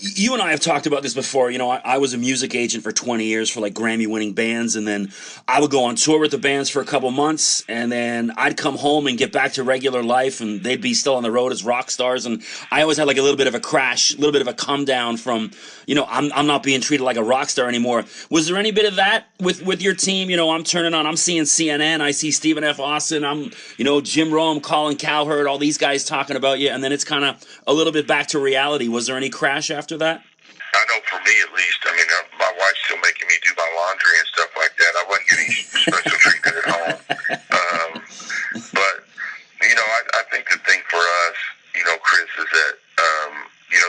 You and I have talked about this before. I was a music agent for 20 years for like Grammy winning bands, and then I would go on tour with the bands for a couple months, and then I'd come home and get back to regular life, and they'd be still on the road as rock stars. And I always had like a little bit of a crash, a little bit of a come down from, I'm not being treated like a rock star anymore. Was there any bit of that with your team? I'm turning on, I'm seeing CNN, I see Stephen F. Austin, Jim Rome, Colin Cowherd, all these guys talking about you, and then it's kind of a little bit back to reality. Was there any crash after that? I know for me at least, I mean, my wife's still making me do my laundry and stuff like that. I wasn't getting special treatment at home. But, I think the thing for us, Chris, is that,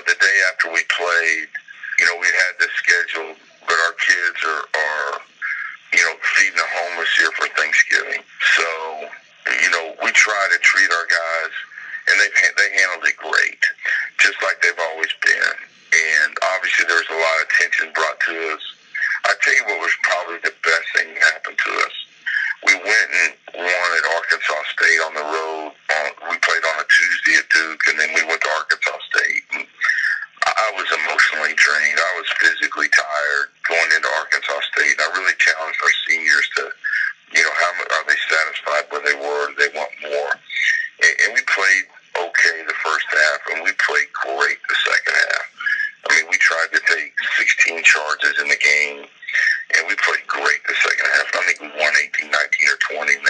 the day after we played, we had this scheduled, but our kids are feeding the homeless here for Thanksgiving. So, we try to treat our guys, and they handled it great, just like they've always been. And obviously there was a lot of attention brought to us. I tell you what was probably the best thing that happened to us. We went and won at Arkansas State on the road. We played on a Tuesday at Duke, and then we went to Arkansas State. And I was emotionally drained. I was physically tired going into Arkansas State. I really challenged our seniors to, how much are they satisfied where they were? Do they want more? And we played okay the first half, and we played great the second half. I mean, we tried to take 16 charges in the game, and we played great the second half. I think we won 18, 19, or 20,